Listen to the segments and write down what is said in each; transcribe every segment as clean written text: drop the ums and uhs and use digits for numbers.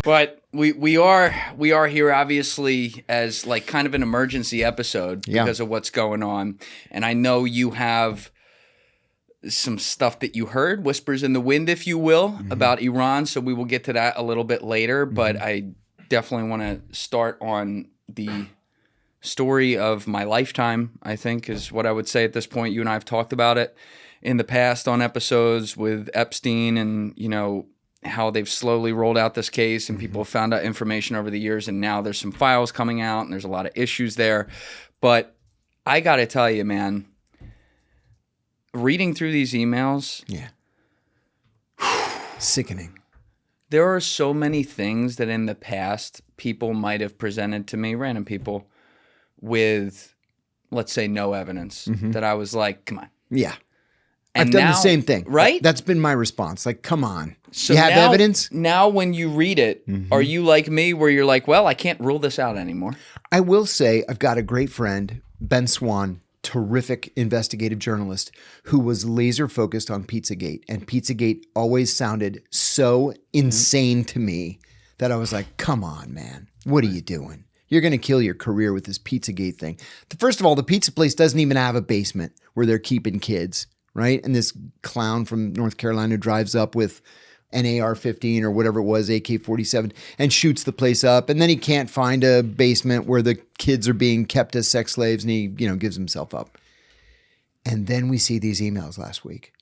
But we are here obviously as like kind of an emergency episode because of what's going on. And I know you have some stuff that you heard, whispers in the wind, if you will, about Iran. So we will get to that a little bit later. But I definitely want to start on the story of my lifetime, I think is what I would say at this point. You and I have talked about it in the past on episodes with Epstein and, you know, how they've slowly rolled out this case and people have found out information over the years, and now there's some files coming out and there's a lot of issues there. But I got to tell you, man, reading through these emails, sickening. There are so many things that in the past people might have presented to me, random people, with, let's say, no evidence, that I was like, come on. Yeah. And I've done the same thing. Right? That's been my response. Like, come on. So you have evidence? Now when you read it, are you like me where you're like, well, I can't rule this out anymore? I will say I've got a great friend, Ben Swan, terrific investigative journalist, who was laser focused on Pizzagate. And Pizzagate always sounded so insane to me that I was like, come on, man. What are you doing? You're going to kill your career with this Pizzagate thing. First of all, the pizza place doesn't even have a basement where they're keeping kids. Right? And this clown from North Carolina drives up with an AR-15 or whatever it was, AK-47, and shoots the place up. And then he can't find a basement where the kids are being kept as sex slaves, and he, gives himself up. And then we see these emails last week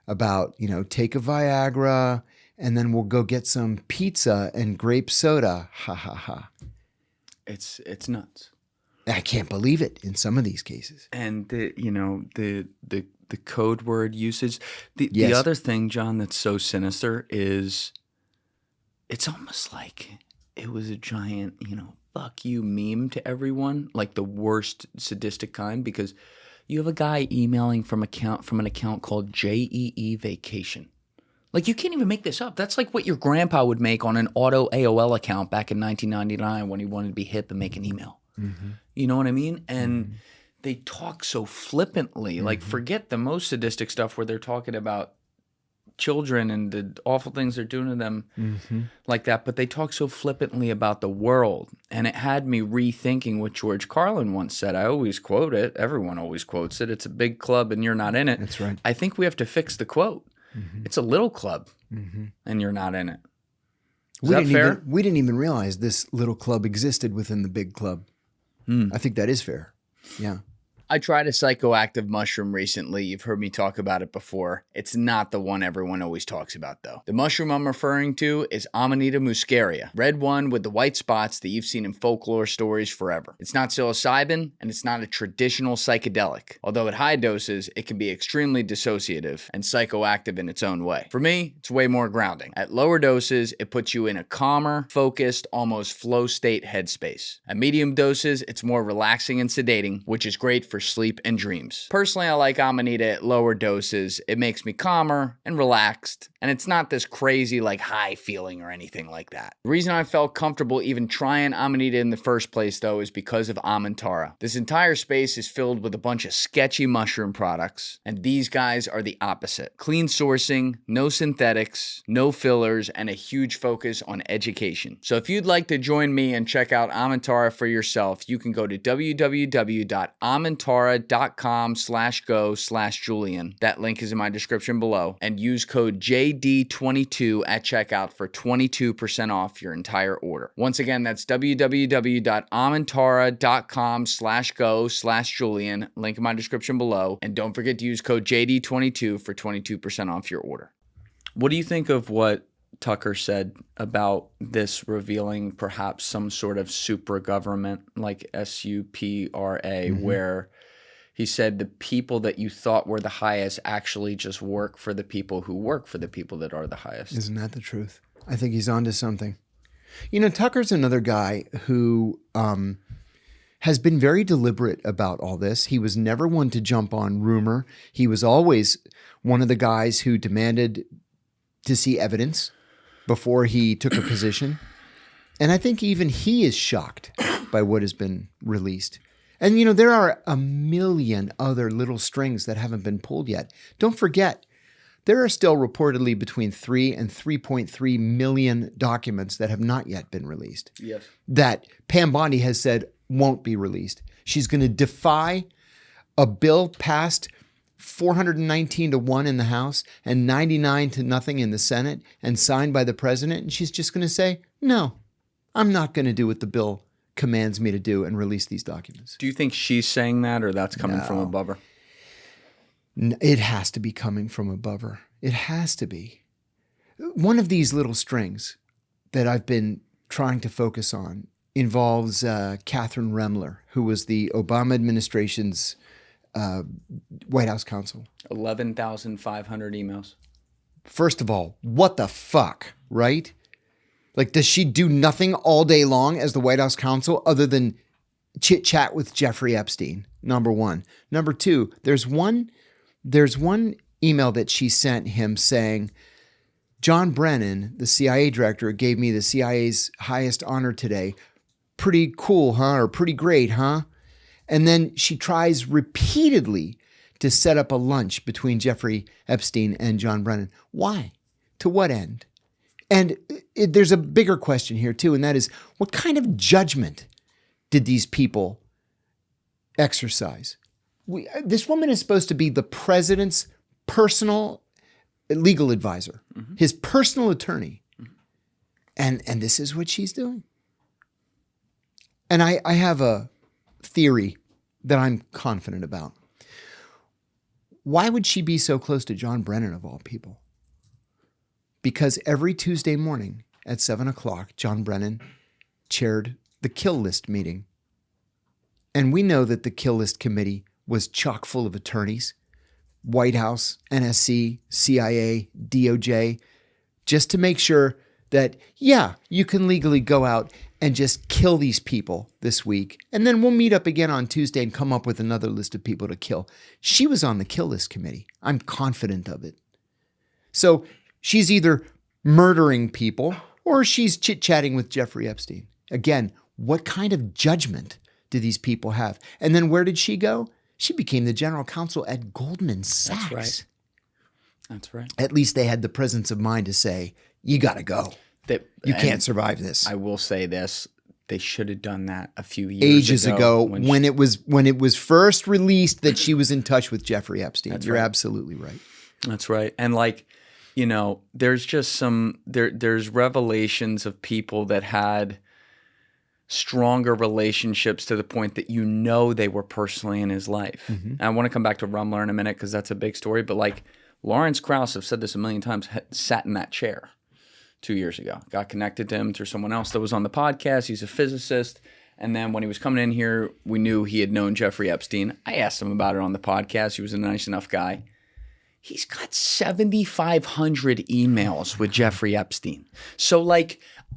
about, take a Viagra, and then we'll go get some pizza and grape soda. Ha, ha, ha. It's nuts. I can't believe it in some of these cases. And the code word usage. The other thing, John, that's so sinister is it's almost like it was a giant, fuck you meme to everyone, like the worst sadistic kind, because you have a guy emailing from an account called JEE Vacation. Like, you can't even make this up. That's like what your grandpa would make on an auto AOL account back in 1999 when he wanted to be hip and make an email. You know what I mean? And they talk so flippantly. Like, forget the most sadistic stuff where they're talking about children and the awful things they're doing to them like that. But they talk so flippantly about the world. And it had me rethinking what George Carlin once said. I always quote it. Everyone always quotes it. It's a big club and you're not in it. That's right. I think we have to fix the quote. It's a little club and you're not in it. Is that fair? We didn't even realize this little club existed within the big club. I think that is fair. Yeah. I tried a psychoactive mushroom recently. You've heard me talk about it before. It's not the one everyone always talks about, though. The mushroom I'm referring to is Amanita muscaria, red one with the white spots that you've seen in folklore stories forever. It's not psilocybin, and it's not a traditional psychedelic. Although at high doses, it can be extremely dissociative and psychoactive in its own way. For me, it's way more grounding. At lower doses, it puts you in a calmer, focused, almost flow state headspace. At medium doses, it's more relaxing and sedating, which is great for sleep and dreams. Personally, I like Amanita at lower doses. It makes me calmer and relaxed, and it's not this crazy like high feeling or anything like that. The reason I felt comfortable even trying Amanita in the first place, though, is because of Amantara. This entire space is filled with a bunch of sketchy mushroom products, and these guys are the opposite. Clean sourcing, no synthetics, no fillers, and a huge focus on education. So if you'd like to join me and check out Amantara for yourself, you can go to www.amantara.com/go/Julian. That link is in my description below, and use code JD22 at checkout for 22% off your entire order. Once again, that's www.amantara.com/go/Julian. Link in my description below, and don't forget to use code JD22 for 22% off your order. What do you think of what Tucker said about this revealing perhaps some sort of supra-government, like SUPRA, where he said the people that you thought were the highest actually just work for the people who work for the people that are the highest? Isn't that the truth? I think he's onto something. Tucker's another guy who has been very deliberate about all this. He was never one to jump on rumor. He was always one of the guys who demanded to see evidence before he took a position. And I think even he is shocked by what has been released. And, there are a million other little strings that haven't been pulled yet. Don't forget, there are still reportedly between 3 and 3.3 million documents that have not yet been released. Yes. That Pam Bondi has said won't be released. She's going to defy a bill passed 419 to 1 in the House and 99 to nothing in the Senate and signed by the president. And she's just going to say, no, I'm not going to do what the bill commands me to do and release these documents. Do you think she's saying that, or that's coming from above her? It has to be coming from above her. It has to be. One of these little strings that I've been trying to focus on involves Catherine Remler, who was the Obama administration's White House counsel. 11,500 emails. First of all, what the fuck, right? Like, does she do nothing all day long as the White House counsel other than chit-chat with Jeffrey Epstein? Number one. Number two, there's one email that she sent him saying, John Brennan, the CIA director, gave me the CIA's highest honor today. Pretty cool, huh? Or pretty great, huh? And then she tries repeatedly to set up a lunch between Jeffrey Epstein and John Brennan. Why? To what end? And there's a bigger question here too, and that is, what kind of judgment did these people exercise? This woman is supposed to be the president's personal legal advisor, his personal attorney. And this is what she's doing. And I have a theory that I'm confident about. Why would she be so close to John Brennan of all people? Because every Tuesday morning at 7 o'clock, John Brennan chaired the kill list meeting. And we know that the kill list committee was chock full of attorneys, White House, NSC, CIA, DOJ, just to make sure that, yeah, you can legally go out and just kill these people this week. And then we'll meet up again on Tuesday and come up with another list of people to kill. She was on the kill list committee. I'm confident of it. So she's either murdering people or she's chit-chatting with Jeffrey Epstein. Again, what kind of judgment do these people have? And then where did she go? She became the general counsel at Goldman Sachs. That's right. That's right. At least they had the presence of mind to say, you got to go. You can't survive this. I will say this. They should have done that a few years ages ago when it was first released that she was in touch with Jeffrey Epstein. You're absolutely right. That's right. And there's just there's revelations of people that had stronger relationships to the point that they were personally in his life. Mm-hmm. And I want to come back to Rumler in a minute because that's a big story. But Lawrence Krauss, I've said this a million times, sat in that chair 2 years ago. Got connected to him through someone else that was on the podcast. He's a physicist. And then when he was coming in here, we knew he had known Jeffrey Epstein. I asked him about it on the podcast. He was a nice enough guy. He's got 7,500 emails with Jeffrey Epstein. So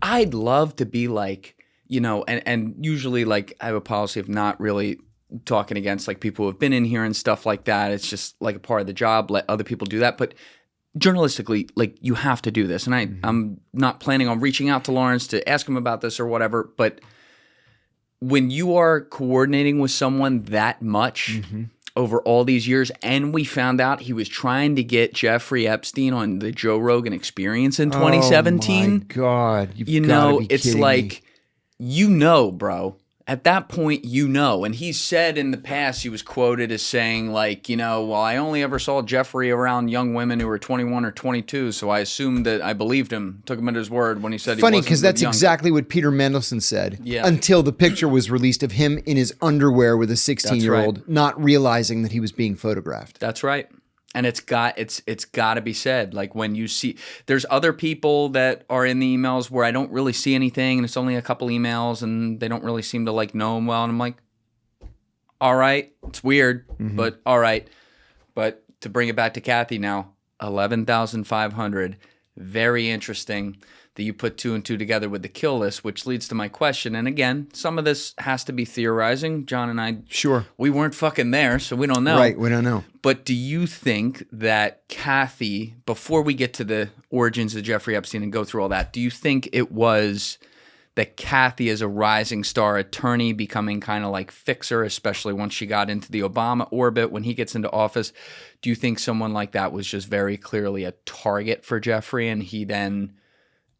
I'd love to be and usually I have a policy of not really talking against people who have been in here and stuff like that. It's just a part of the job. Let other people do that. But journalistically, you have to do this. And I'm not planning on reaching out to Lawrence to ask him about this or whatever. But when you are coordinating with someone that much over all these years, and we found out he was trying to get Jeffrey Epstein on the Joe Rogan Experience in 2017. Oh my God. You've gotta be it's kidding me. Bro. At that point, and he said in the past, he was quoted as saying well, I only ever saw Jeffrey around young women who were 21 or 22, so I assumed that I believed him, took him at his word when he said he wasn't. Funny, because that's exactly what Peter Mandelson said until the picture was released of him in his underwear with a 16-year-old, not realizing that he was being photographed. That's right. And it's got to be said. When you see, there's other people that are in the emails where I don't really see anything, and it's only a couple emails, and they don't really seem to know him well. And I'm like, all right, it's weird, but all right. But to bring it back to Kathy now, 11,500, very interesting that you put two and two together with the kill list, which leads to my question. And again, some of this has to be theorizing. John and I, we weren't fucking there, so we don't know. Right, we don't know. But do you think that Kathy, before we get to the origins of Jeffrey Epstein and go through all that, do you think it was that Kathy is a rising star attorney, becoming kind of like fixer, especially once she got into the Obama orbit. When he gets into office, do you think someone like that was just very clearly a target for Jeffrey, and he then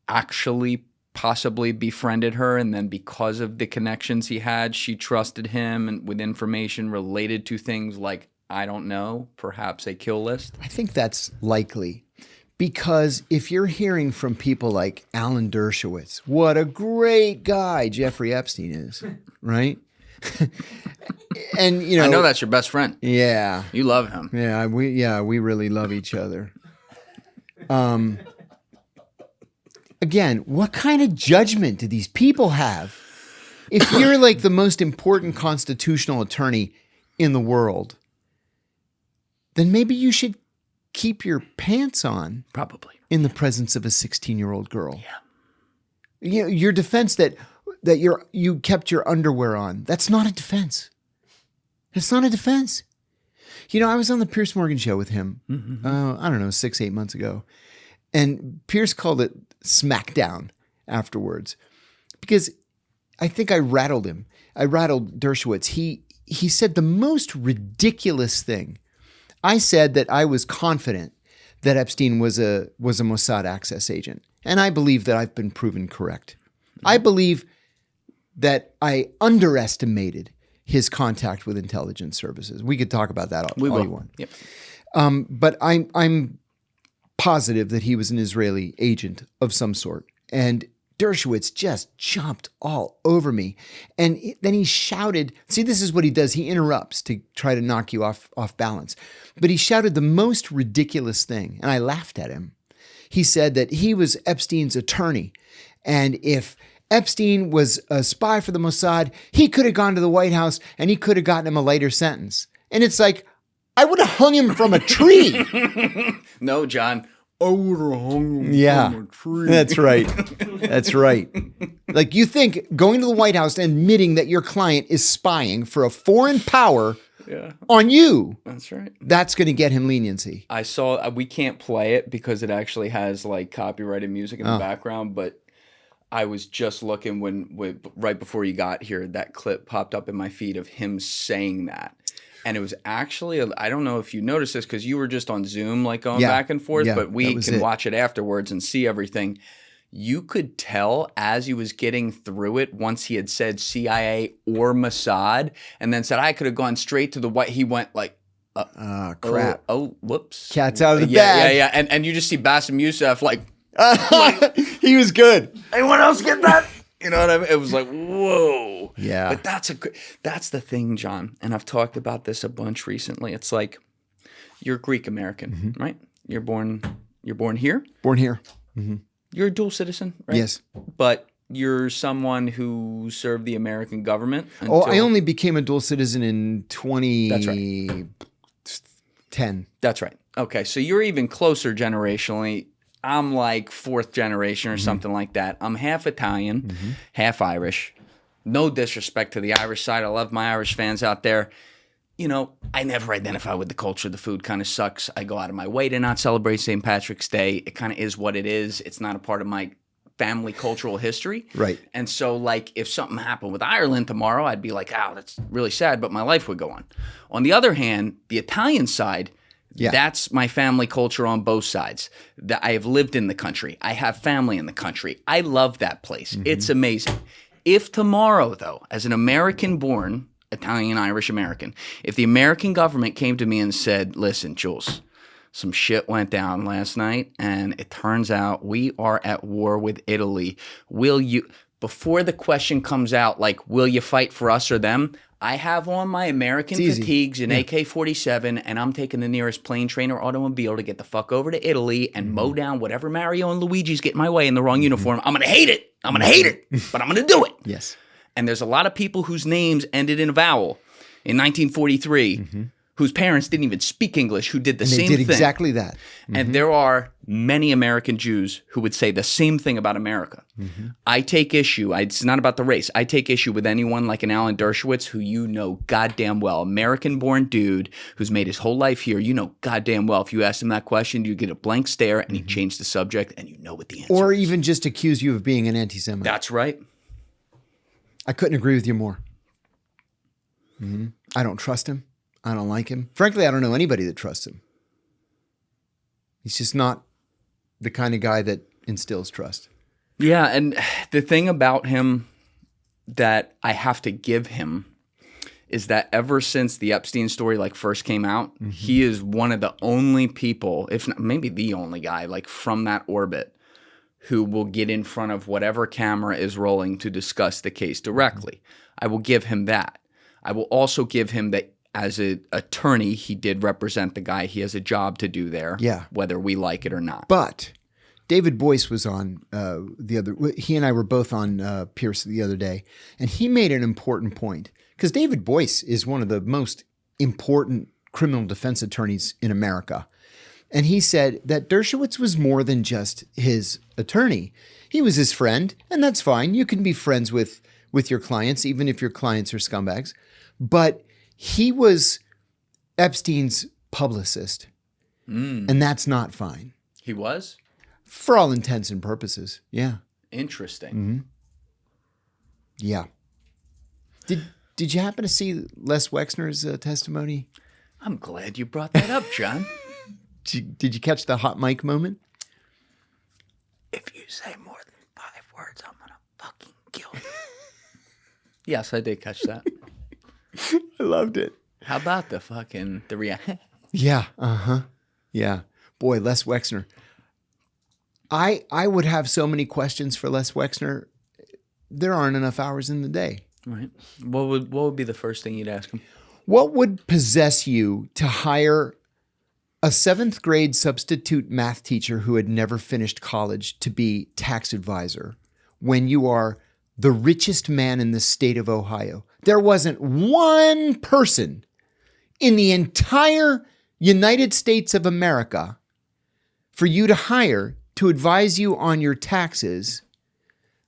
actually possibly befriended her, and then because of the connections he had, she trusted him and with information related to things like, I don't know, perhaps a kill list? I think that's likely. Because if you're hearing from people like Alan Dershowitz, what a great guy Jeffrey Epstein is, right? And I know that's your best friend. Yeah, you love him. Yeah, we really love each other. Again, what kind of judgment do these people have? If you're like the most important constitutional attorney in the world, then maybe you should keep your pants on, probably, in the presence of a 16-year-old girl. Yeah. Your defense that you kept your underwear on, that's not a defense. It's not a defense. I was on the Piers Morgan show with him, I don't know, 6-8 months ago. And Piers called it smackdown afterwards because I think I rattled him. I rattled Dershowitz. He said the most ridiculous thing. I said that I was confident that Epstein was a Mossad access agent, and I believe that I've been proven correct. I believe that I underestimated his contact with intelligence services. We could talk about that all you want. Yep. But I'm positive that he was an Israeli agent of some sort, and Dershowitz just jumped all over me. And then he shouted, see, this is what he does. He interrupts to try to knock you off balance. But he shouted the most ridiculous thing, and I laughed at him. He said that he was Epstein's attorney, and if Epstein was a spy for the Mossad, he could have gone to the White House and he could have gotten him a lighter sentence. And it's like, I would have hung him from a tree. No, John. I would have hung him from a tree. That's right. That's right. Like, you think going to the White House and admitting that your client is spying for a foreign power on you. That's right. That's going to get him leniency. I saw, we can't play it because it actually has like copyrighted music in the background, but I was just looking right before you got here, that clip popped up in my feed of him saying that. And it was actually, I don't know if you noticed this because you were just on Zoom, like going back and forth, but we can watch it afterwards and see everything. You could tell as he was getting through it, once he had said CIA or Mossad, and then said, I could have gone straight to the White. He went like, crap. Oh, whoops. Cat's out of the bag. Yeah. And you just see Bassem Youssef like he was good. Anyone else get that? You know what I mean? It was like, whoa. Yeah. But that's the thing, John. And I've talked about this a bunch recently. It's like, you're Greek American, right? You're born here. Born here. Mm-hmm. You're a dual citizen, right? Yes. But you're someone who served the American government. I only became a dual citizen in 2010. That's right. Okay, so you're even closer generationally. I'm like fourth generation or something like that. I'm half Italian, half Irish. No disrespect to the Irish side. I love my Irish fans out there. You know, I never identify with the culture. The food kind of sucks. I go out of my way to not celebrate St. Patrick's Day. It kind of is what it is. It's not a part of my family cultural history. Right. And so, like, if something happened with Ireland tomorrow, I'd be like, oh, that's really sad, but my life would go on. On the other hand, the Italian side, that's my family culture on both sides. I have lived in the country. I have family in the country. I love that place. It's amazing. If tomorrow, though, as an American-born Italian, Irish American, if the American government came to me and said, listen, Jules, some shit went down last night, and it turns out we are at war with Italy. Will you, before the question comes out, like, will you fight for us or them? I have on my American fatigues and AK-47, and I'm taking the nearest plane, train, or automobile to get the fuck over to Italy and mow down whatever Mario and Luigi's get in my way in the wrong uniform. I'm going to hate it. I'm going to hate it, but I'm going to do it. Yes. And there's a lot of people whose names ended in a vowel in 1943 whose parents didn't even speak English, who did the same thing. They did exactly that. And there are many American Jews who would say the same thing about America. I take issue. It's not about the race. I take issue with anyone like an Alan Dershowitz who you know goddamn well, American-born dude who's made his whole life here. You know goddamn well if you ask him that question, you get a blank stare and he changed the subject and you know what the answer is. Or even just accuse you of being an anti-Semite. That's right. I couldn't agree with you more. I don't trust him. I don't like him. Frankly, I don't know anybody that trusts him. He's just not the kind of guy that instills trust. Yeah, and the thing about him that I have to give him is that ever since the Epstein story first came out, he is one of the only people, if not maybe the only guy, from that orbit who will get in front of whatever camera is rolling to discuss the case directly. I will give him that. I will also give him that as an attorney, he did represent the guy. He has a job to do there, whether we like it or not. But David Boyce was on he and I were both on Pierce the other day, and he made an important point. Because David Boyce is one of the most important criminal defense attorneys in America. And he said that Dershowitz was more than just his attorney. He was his friend, and that's fine. You can be friends with your clients, even if your clients are scumbags. But he was Epstein's publicist, and that's not fine. He was? For all intents and purposes, yeah. Interesting. Yeah. Did you happen to see Les Wexner's testimony? I'm glad you brought that up, John. Did you catch the hot mic moment? If you say more than 5 words, I'm gonna fucking kill you. Yes, I did catch that. I loved it. How about the reaction? Yeah, yeah. Boy, Les Wexner. I would have so many questions for Les Wexner. There aren't enough hours in the day. Right. What would be the first thing you'd ask him? What would possess you to hire a 7th grade substitute math teacher who had never finished college to be tax advisor when you are the richest man in the state of Ohio? There wasn't one person in the entire United States of America for you to hire to advise you on your taxes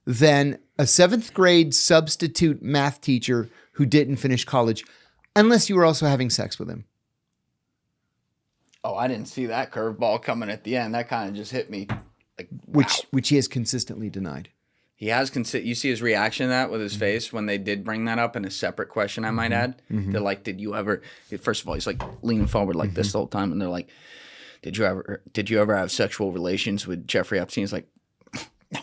than a 7th grade substitute math teacher who didn't finish college, unless you were also having sex with him. Oh, I didn't see that curveball coming at the end. That kind of just hit me. Which he has consistently denied. He has you see his reaction to that with his face when they did bring that up in a separate question, I might add. They're like, did you ever, first of all, he's leaning forward like this the whole time, and they're like, did you ever have sexual relations with Jeffrey Epstein? He's like, no.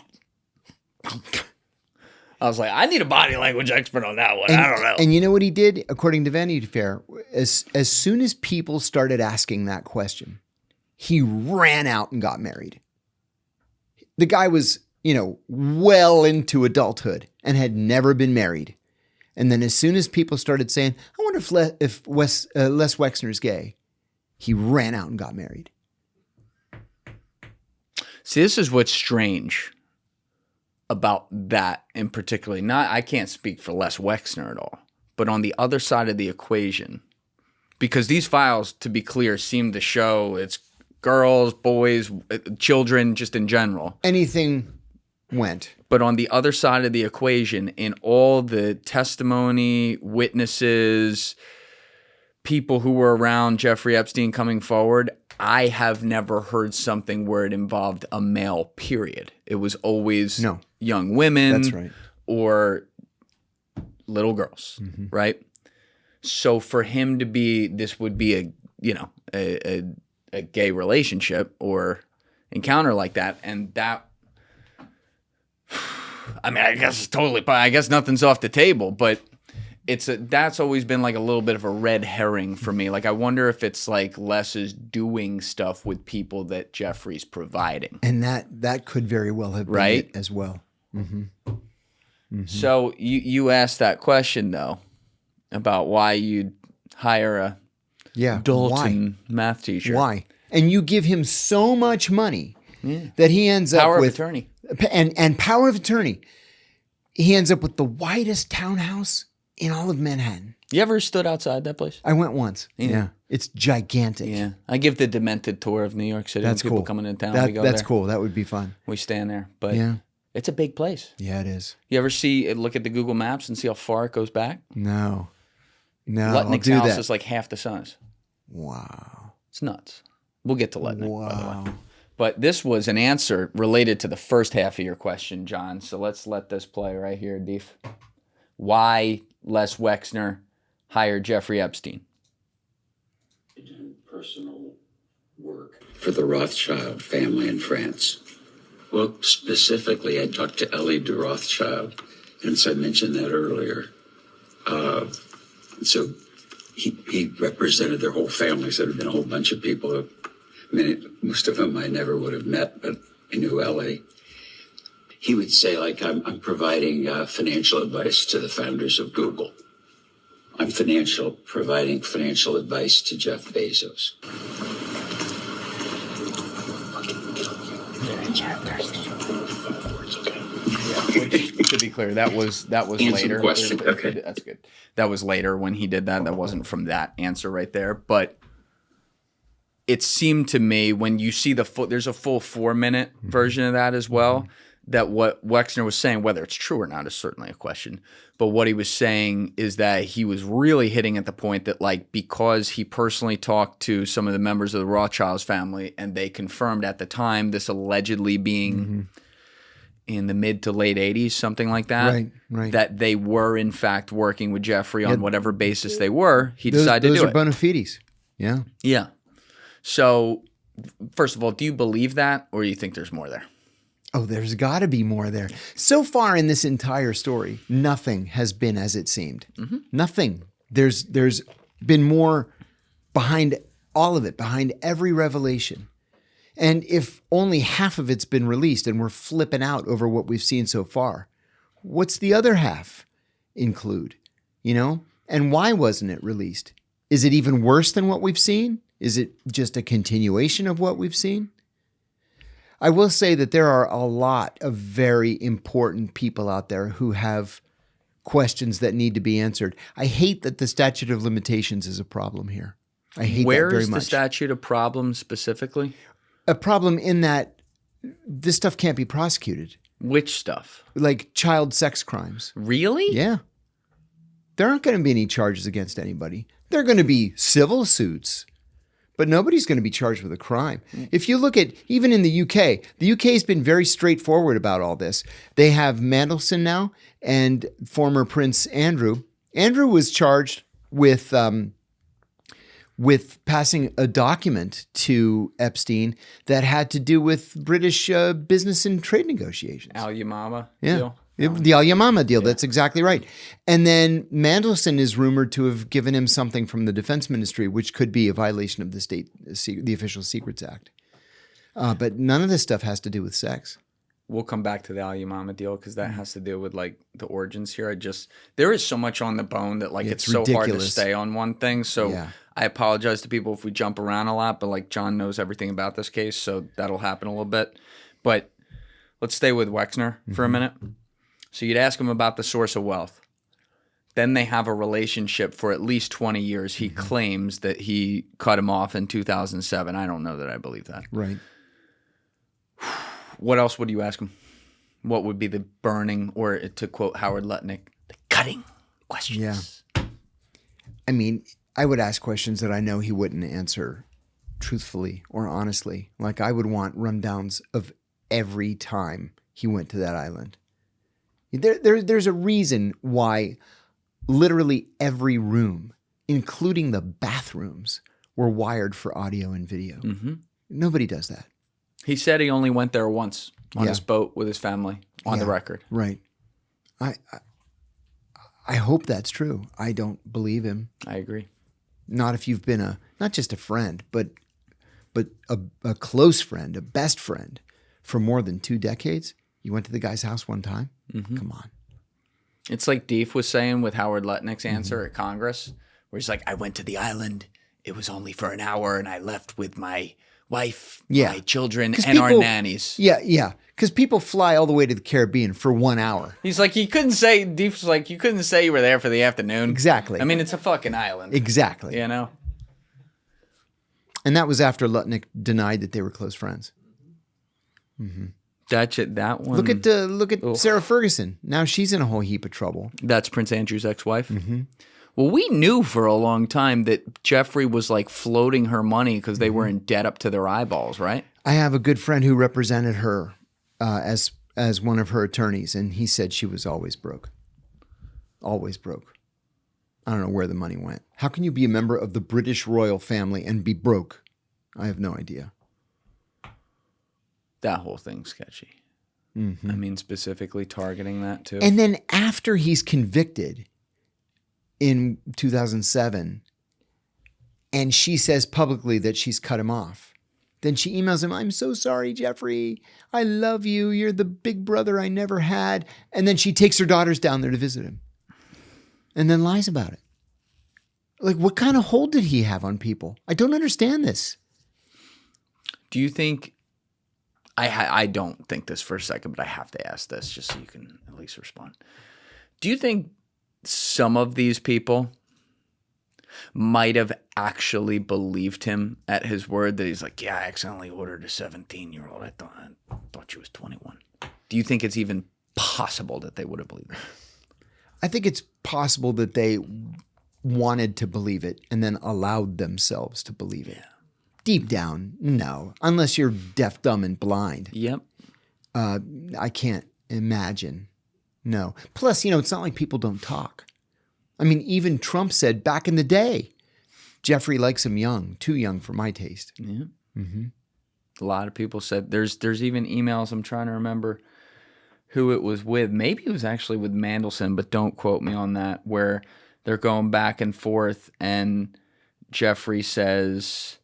I was like, I need a body language expert on that one. I don't know. And you know what he did? According to Vanity Fair, as soon as people started asking that question, he ran out and got married. The guy was, well into adulthood and had never been married. And then as soon as people started saying, I wonder if Les Wexner's gay, he ran out and got married. See, this is what's strange about that in particular. I can't speak for Les Wexner at all, but on the other side of the equation, because these files, to be clear, seem to show it's girls, boys, children, just in general. Anything went. But on the other side of the equation, in all the testimony, witnesses, people who were around Jeffrey Epstein coming forward, I have never heard something where it involved a male, period. It was always young women. That's right. Or little girls, right? So for him to be, this would be a gay relationship or encounter like that, and that, I mean, I guess it's totally, I guess nothing's off the table, but that's always been like a little bit of a red herring for me. Like, I wonder if it's like Les is doing stuff with people that Jeffrey's providing. And that could very well have been it as well. So you asked that question, though, about why you'd hire a Dalton math teacher. Why? And you give him so much money that he ends up with... Power of attorney. And power of attorney. He ends up with the widest townhouse in all of Manhattan. You ever stood outside that place? I went once. Yeah. It's gigantic. Yeah. I give the demented tour of New York City. That's when people cool. coming in town. We go that's there. cool. That would be fun. We stand there. But it's a big place. Yeah, it is. You ever look at the Google Maps and see how far it goes back? No. Lutnick's house is like half the size. Wow. It's nuts. We'll get to Lutnick, by the way. But this was an answer related to the first half of your question, John. So let's let this play right here, Deef. why Les Wexner hired Jeffrey Epstein. Done personal work for the Rothschild family in France. Well, specifically, I talked to Ellie de Rothschild, and so I mentioned that earlier. So he represented their whole family. So there have been a whole bunch of people. Most of them I never would have met, but I knew Ellie. He would say, like, I'm providing financial advice to the founders of Google. I'm providing financial advice to Jeff Bezos. Which, to be clear, that was later. Question. Okay, that's good. That was later when he did that. That wasn't from that answer right there. But it seemed to me when you see there's a full 4-minute version of that as well. That what Wexner was saying, whether it's true or not, is certainly a question. But what he was saying is that he was really hitting at the point that, like, because he personally talked to some of the members of the Rothschilds family, and they confirmed at the time this allegedly being in the mid to late 80s, something like that, right. that they were in fact working with Jeffrey on whatever basis they were. He decided to do it. Those are bona fides. Yeah. Yeah. So, first of all, do you believe that, or do you think there's more there? Oh, there's got to be more there. So far in this entire story, nothing has been as it seemed. Nothing. There's been more behind all of it, behind every revelation. And if only half of it's been released and we're flipping out over what we've seen so far, what's the other half include? You know? And why wasn't it released? Is it even worse than what we've seen? Is it just a continuation of what we've seen? I will say that there are a lot of very important people out there who have questions that need to be answered. I hate that the statute of limitations is a problem here. I hate that very much. Where is the statute a problem specifically? A problem in that this stuff can't be prosecuted. Which stuff? Like child sex crimes. Really? Yeah. There aren't going to be any charges against anybody. There are going to be civil suits. But nobody's going to be charged with a crime. If you look at, even in the UK has been very straightforward about all this. They have Mandelson now and former Prince Andrew. Andrew was charged with passing a document to Epstein that had to do with British business and trade negotiations. Al Yamama deal? Yeah. The Al Yamama deal, that's exactly right. And then Mandelson is rumored to have given him something from the Defense Ministry, which could be a violation of the Official Secrets Act. But none of this stuff has to do with sex. We'll come back to the Al Yamama deal because that has to do with, like, the origins here. There is so much on the bone that, like, it's so hard to stay on one thing. So I apologize to people if we jump around a lot, but, like, John knows everything about this case, so that'll happen a little bit. But let's stay with Wexner for a minute. So you'd ask him about the source of wealth. Then they have a relationship for at least 20 years. He claims that he cut him off in 2007. I don't know that I believe that. Right. What else would you ask him? What would be the burning, or to quote Howard Lutnick, the cutting questions? Yeah. I mean, I would ask questions that I know he wouldn't answer truthfully or honestly. Like, I would want rundowns of every time he went to that island. There's a reason why literally every room, including the bathrooms, were wired for audio and video. Nobody does that. He said he only went there once on his boat with his family, on the record. Right. I hope that's true. I don't believe him. I agree. Not if you've been not just a friend, but a close friend, a best friend for more than 2 decades. You went to the guy's house one time? Come on. It's like Deef was saying with Howard Lutnick's answer at Congress, where he's like, I went to the island. It was only for an hour, and I left with my wife, my children, and our nannies. Yeah. Because people fly all the way to the Caribbean for 1 hour. He's like, Deef's like, you couldn't say you were there for the afternoon. Exactly. I mean, it's a fucking island. Exactly. You know? And that was after Lutnick denied that they were close friends. That one. Look at Sarah Ferguson. Now she's in a whole heap of trouble. That's Prince Andrew's ex-wife? Well, we knew for a long time that Jeffrey was, like, floating her money because they were in debt up to their eyeballs, right? I have a good friend who represented her as one of her attorneys, and he said she was always broke. Always broke. I don't know where the money went. How can you be a member of the British royal family and be broke? I have no idea. That whole thing's sketchy. Mm-hmm. I mean, specifically targeting that too. And then after he's convicted in 2007, and she says publicly that she's cut him off, then she emails him, I'm so sorry, Jeffrey. I love you. You're the big brother I never had. And then she takes her daughters down there to visit him and then lies about it. Like, what kind of hold did he have on people? I don't understand this. Do you think, I don't think this for a second, but I have to ask this just so you can at least respond. Do you think some of these people might have actually believed him at his word that he's like, yeah, I accidentally ordered a 17-year-old. I thought she was 21. Do you think it's even possible that they would have believed it? I think it's possible that they wanted to believe it and then allowed themselves to believe it. Yeah. Deep down, no. Unless you're deaf, dumb, and blind. Yep. I can't imagine. No. Plus, it's not like people don't talk. I mean, even Trump said back in the day, Jeffrey likes him young, too young for my taste. Yeah. Mm-hmm. A lot of people said there's even emails. I'm trying to remember who it was with. Maybe it was actually with Mandelson, but don't quote me on that, where they're going back and forth and Jeffrey says,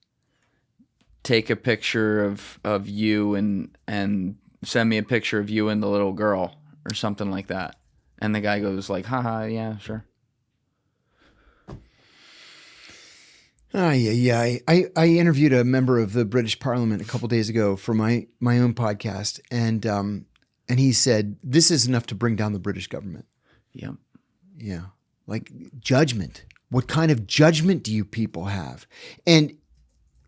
take a picture of you and send me a picture of you and the little girl or something like that. And the guy goes like, haha, yeah, sure. Yeah. I interviewed a member of the British Parliament a couple days ago for my own podcast, and he said this is enough to bring down the British government. Yep. Yeah, like judgment. What kind of judgment do you people have? And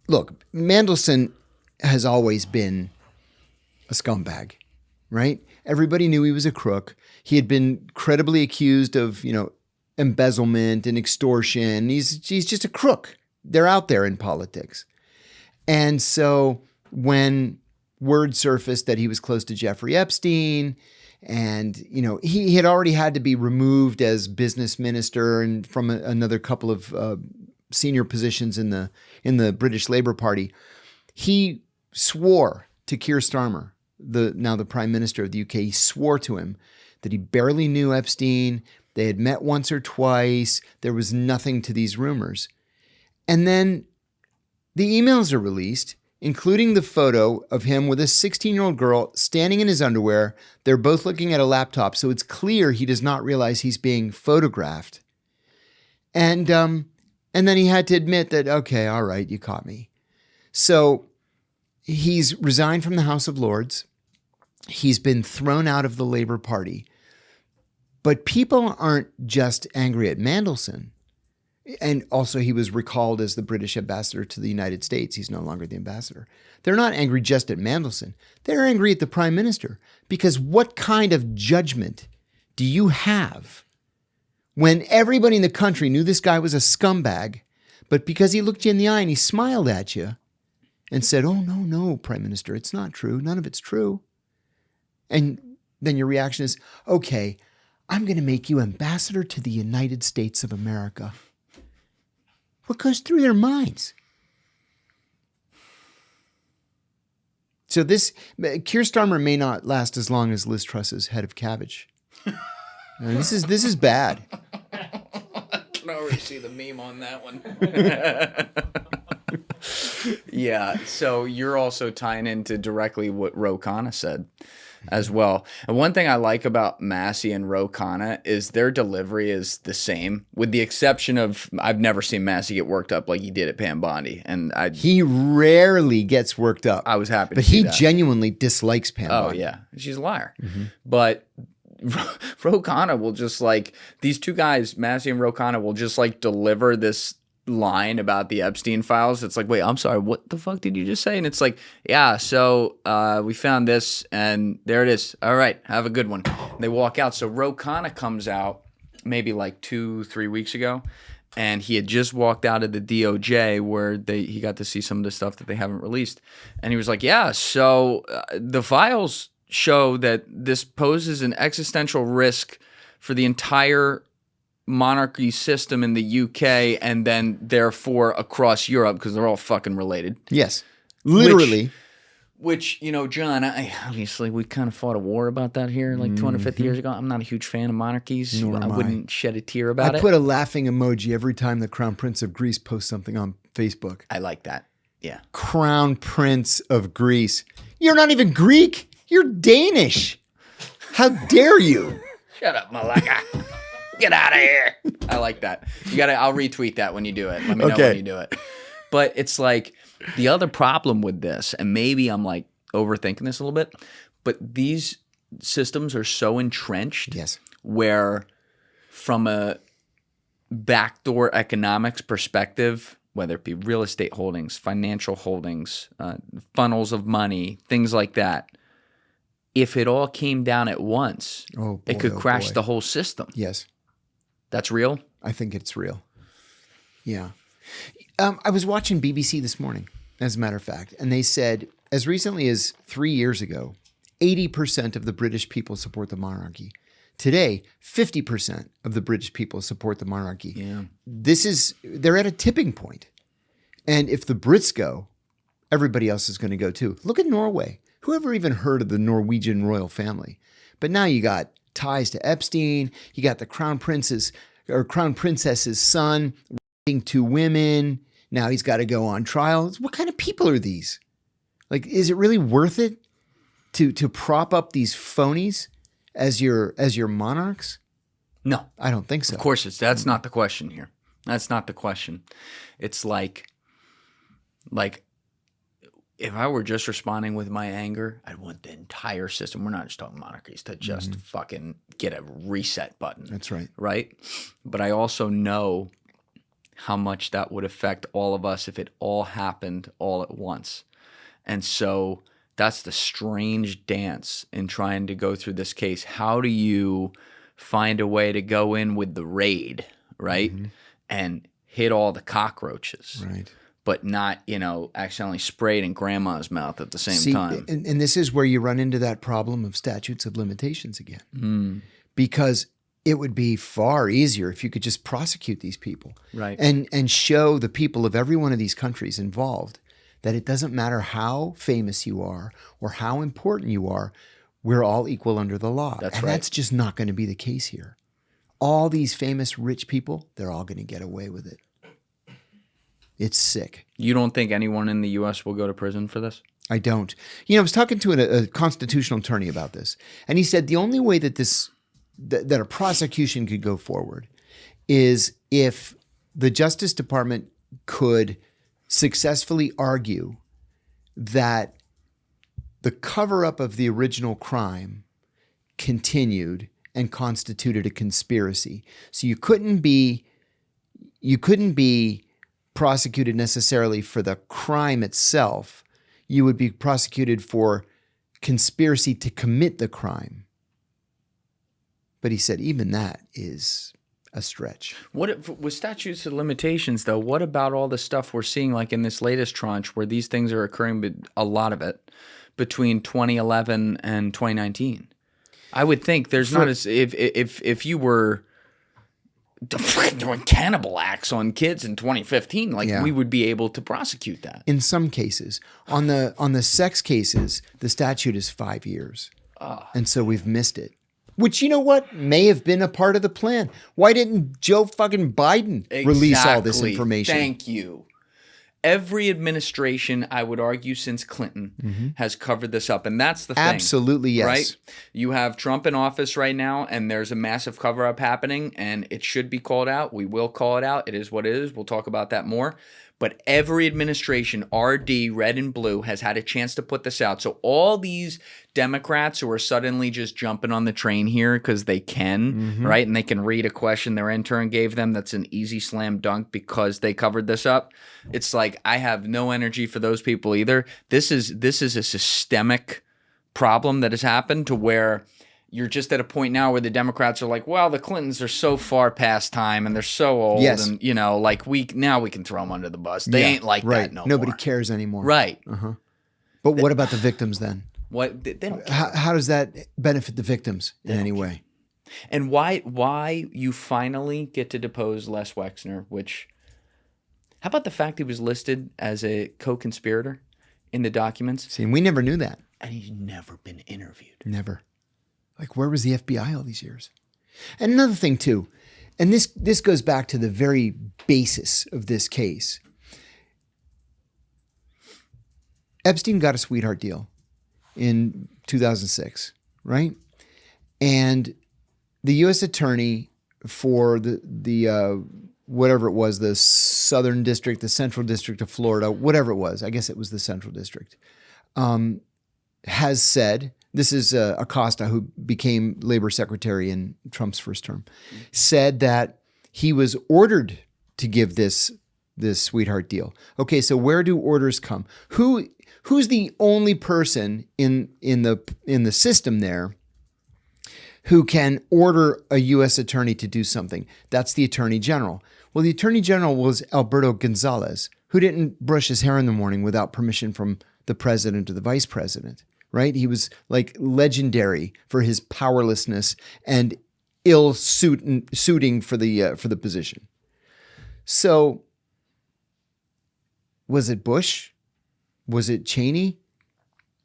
look, Mandelson has always been a scumbag, right? Everybody knew he was a crook. He had been credibly accused of, embezzlement and extortion. He's just a crook. They're out there in politics. And so when word surfaced that he was close to Jeffrey Epstein and, he had already had to be removed as business minister and from another couple of senior positions in the British Labour Party, he swore to Keir Starmer, now the Prime Minister of the UK, he swore to him that he barely knew Epstein. They had met once or twice. There was nothing to these rumors. And then the emails are released, including the photo of him with a 16-year-old girl standing in his underwear. They're both looking at a laptop, so it's clear he does not realize he's being photographed. And then he had to admit that, okay, all right, you caught me. So he's resigned from the House of Lords. He's been thrown out of the Labour Party. But people aren't just angry at Mandelson. And also he was recalled as the British ambassador to the United States. He's no longer the ambassador. They're not angry just at Mandelson. They're angry at the Prime Minister. Because what kind of judgment do you have when everybody in the country knew this guy was a scumbag, but because he looked you in the eye and he smiled at you and said, oh, no, Prime Minister, it's not true. None of it's true. And then your reaction is, okay, I'm going to make you ambassador to the United States of America. What goes through their minds? So Keir Starmer may not last as long as Liz Truss's head of cabbage. This is bad. I can already see the meme on that one. Yeah, so you're also tying into directly what Ro Khanna said as well. And one thing I like about Massey and Ro Khanna is their delivery is the same, with the exception of I've never seen Massey get worked up like he did at Pam Bondi. And he rarely gets worked up. I was happy to but see he that. Genuinely dislikes Pam Bondi. Oh, yeah. She's a liar. Mm-hmm. But Ro Khanna will just these two guys, Massey and Ro Khanna, will just deliver this line about the Epstein files. It's like, wait, I'm sorry, what the fuck did you just say? And it's like, yeah, so we found this and there it is. All right, have a good one. And they walk out. So Ro Khanna comes out maybe 2-3 weeks ago, and he had just walked out of the DOJ where he got to see some of the stuff that they haven't released. And he was like, yeah, so the files show that this poses an existential risk for the entire monarchy system in the UK and then therefore across Europe because they're all fucking related. Yes. Literally. Which, you know, John, obviously we kind of fought a war about that here like 250 years ago. I'm not a huge fan of monarchies. Nor I am I. wouldn't shed a tear about I it. put a laughing emoji every time the Crown Prince of Greece posts something on Facebook. I like that. Yeah. Crown Prince of Greece. You're not even Greek. You're Danish. How dare you? Shut up, Malaka. Get out of here. I like that. I'll retweet that when you do it. Let me know when you do it. But it's like the other problem with this, and maybe I'm like overthinking this a little bit, but these systems are so entrenched where from a backdoor economics perspective, whether it be real estate holdings, financial holdings, funnels of money, things like that, if it all came down at once, it could crash the whole system. Yes. That's real? I think it's real. Yeah. I was watching BBC this morning, as a matter of fact, and they said as recently as 3 years ago, 80% of the British people support the monarchy. Today, 50% of the British people support the monarchy. Yeah. They're at a tipping point. And if the Brits go, everybody else is going to go too. Look at Norway. Whoever even heard of the Norwegian royal family? But now you got ties to Epstein. You got the crown princess's son raping 2 women. Now he's got to go on trial. What kind of people are these? Like, is it really worth it to prop up these phonies as your monarchs? No, I don't think so. Of course, that's not the question here. That's not the question. It's like if I were just responding with my anger, I'd want the entire system. We're not just talking monarchies to just fucking get a reset button. That's right. Right? But I also know how much that would affect all of us if it all happened all at once. And so that's the strange dance in trying to go through this case. How do you find a way to go in with the raid, right? And hit all the cockroaches. Right. But not, accidentally sprayed in grandma's mouth at the same time. And this is where you run into that problem of statutes of limitations again. Because it would be far easier if you could just prosecute these people. Right. And show the people of every one of these countries involved that it doesn't matter how famous you are or how important you are, we're all equal under the law. That's That's just not going to be the case here. All these famous rich people, they're all going to get away with it. It's sick. You don't think anyone in the U.S. will go to prison for this? I don't. I was talking to a constitutional attorney about this, and he said the only way that that a prosecution could go forward is if the Justice Department could successfully argue that the cover-up of the original crime continued and constituted a conspiracy. So you couldn't be prosecuted necessarily for the crime itself. You would be prosecuted for conspiracy to commit the crime. But he said even that is a stretch. With statutes of limitations, though, what about all the stuff we're seeing like in this latest tranche where these things are occurring, but a lot of it, between 2011 and 2019? I would think there's not as if you were doing cannibal acts on kids in 2015, we would be able to prosecute that. In some cases. On the sex cases, the statute is 5 years. And so we've missed it. Which, you know what, may have been a part of the plan. Why didn't Joe fucking Biden release all this information? Thank you. Every administration, I would argue, since Clinton has covered this up. And that's the thing. Absolutely, yes. Right? You have Trump in office right now, and there's a massive cover-up happening, and it should be called out. We will call it out. It is what it is. We'll talk about that more. But every administration, RD, red and blue, has had a chance to put this out. So all these Democrats who are suddenly just jumping on the train here because they can, right? And they can read a question their intern gave them that's an easy slam dunk because they covered this up. It's like, I have no energy for those people either. This is a systemic problem that has happened to where you're just at a point now where the Democrats are like, well, the Clintons are so far past time and they're so old. Yes. And, we can throw them under the bus. They ain't like that no more. Nobody cares anymore. Right. But what about the victims then? What? They don't care. How does that benefit the victims in any way? And why you finally get to depose Les Wexner, which, how about the fact he was listed as a co-conspirator in the documents? See, and we never knew that. And he's never been interviewed. Never. Like, where was the FBI all these years? And another thing, too, and this goes back to the very basis of this case. Epstein got a sweetheart deal in 2006, right? And the U.S. attorney for the whatever it was, the Southern District, the Central District of Florida, whatever it was, I guess it was the Central District, has said, this is Acosta, who became labor secretary in Trump's first term, said that he was ordered to give this sweetheart deal. Okay, so where do orders come? Who's the only person in the system there who can order a U.S. attorney to do something? That's the Attorney General. Well, the Attorney General was Alberto Gonzalez, who didn't brush his hair in the morning without permission from the president or the vice president, right? He was like legendary for his powerlessness and ill suiting for the position. So, was it Bush? Was it Cheney?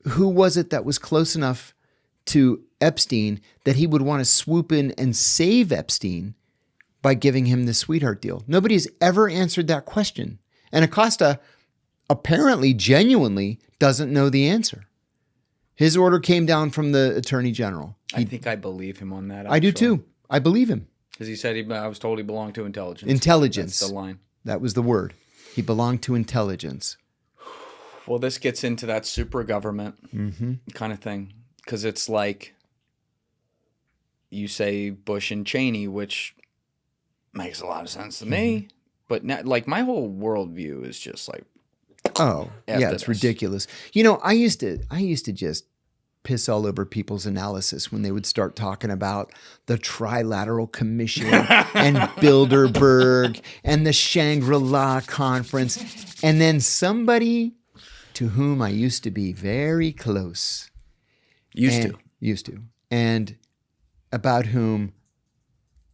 Who was it that was close enough to Epstein that he would want to swoop in and save Epstein by giving him the sweetheart deal? Nobody has ever answered that question. And Acosta apparently genuinely doesn't know the answer. His order came down from the Attorney General. I think I believe him on that. Actually. I do too. I believe him. Because he said I was told he belonged to intelligence. Intelligence. That's the line. That was the word. He belonged to intelligence. Well, this gets into that supra-government kind of thing. Because it's like, you say Bush and Cheney, which makes a lot of sense to me. But not, like, my whole worldview is just like, oh, yeah, it's ridiculous. You know, I used to just piss all over people's analysis when they would start talking about the Trilateral Commission and Bilderberg and the Shangri-La Conference. And then somebody to whom I used to be very close. Used to. And about whom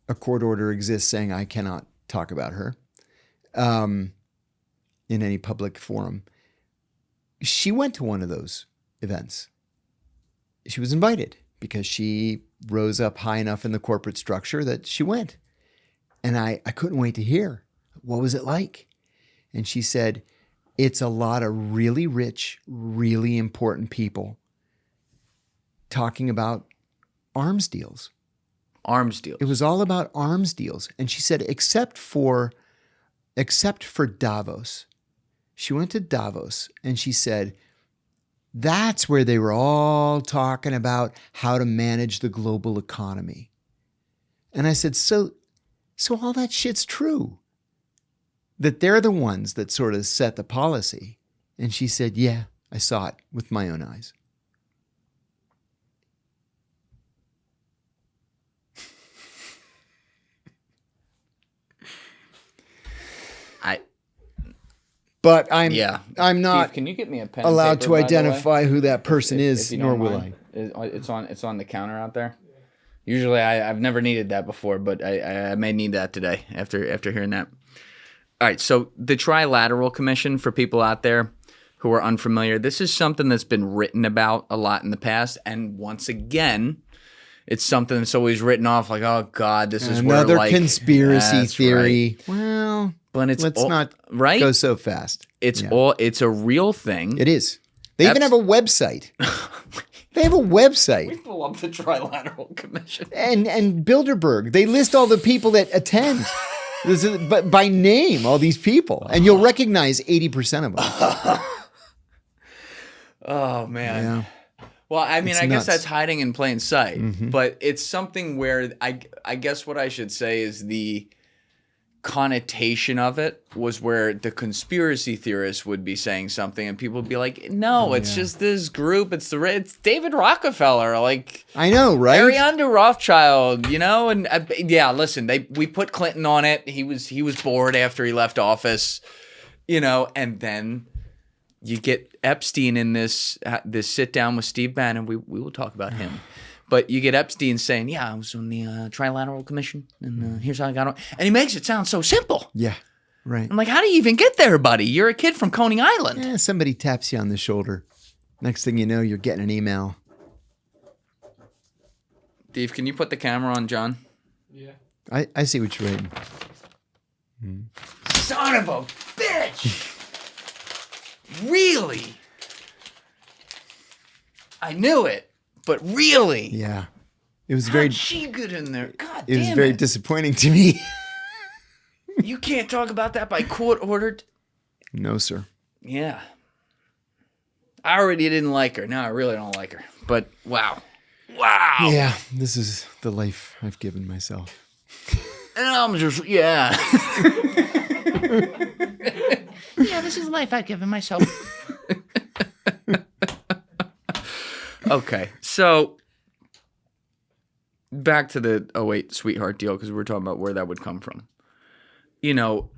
a court order exists saying I cannot talk about her in any public forum. She went to one of those events. She was invited because she rose up high enough in the corporate structure that she went. And I couldn't wait to hear, what was it like? And she said, it's a lot of really rich, really important people talking about arms deals. Arms deals. It was all about arms deals. And she said, except for Davos. She went to Davos and she said, that's where they were all talking about how to manage the global economy. And I said, so all that shit's true. That they're the ones that sort of set the policy. And she said, yeah, I saw it with my own eyes. But I'm not Steve, can you get me a pen allowed and paper, to identify who that person is, if nor will mind. It's on the counter out there. Usually I've never needed that before, but I may need that today after hearing that. All right, so the Trilateral Commission, for people out there who are unfamiliar, this is something that's been written about a lot in the past, and once again, it's something that's always written off like, oh God, this is another where, like, conspiracy theory. Right. Well, but it's let's not go so fast. It's a real thing. It is. They even have a website. They have a website. We pull up the Trilateral Commission. And Bilderberg. They list all the people that attend. But by name, all these people. And you'll recognize 80% of them. Oh, man. Yeah. Well, I mean, I guess that's hiding in plain sight. Mm-hmm. But it's something where I guess what I should say is the connotation of it was where the conspiracy theorists would be saying something and people would be like, no, it's just this group. It's David Rockefeller. Like, I know, right? Harry under Rothschild, you know? And listen, we put Clinton on it. He was bored after he left office, you know, and then you get Epstein in this sit down with Steve Bannon. We will talk about him. But you get Epstein saying, yeah, I was on the Trilateral Commission, and here's how I got on. And he makes it sound so simple. Yeah, right. I'm like, how do you even get there, buddy? You're a kid from Coney Island. Yeah, somebody taps you on the shoulder. Next thing you know, you're getting an email. Dave, can you put the camera on John? Yeah. I see what you're writing. Son of a bitch! Really? I knew it, but really? Yeah. It was How'd very she get in there? God it was damn very it. disappointing to me. You can't talk about that by court ordered? No, sir. Yeah. I already didn't like her. Now I really don't like her. But wow. Wow. Yeah, this is the life I've given myself. And I'm just, yeah. Yeah, this is the life I've given myself. Okay, so back to the 08 sweetheart deal, because we were talking about where that would come from. You know,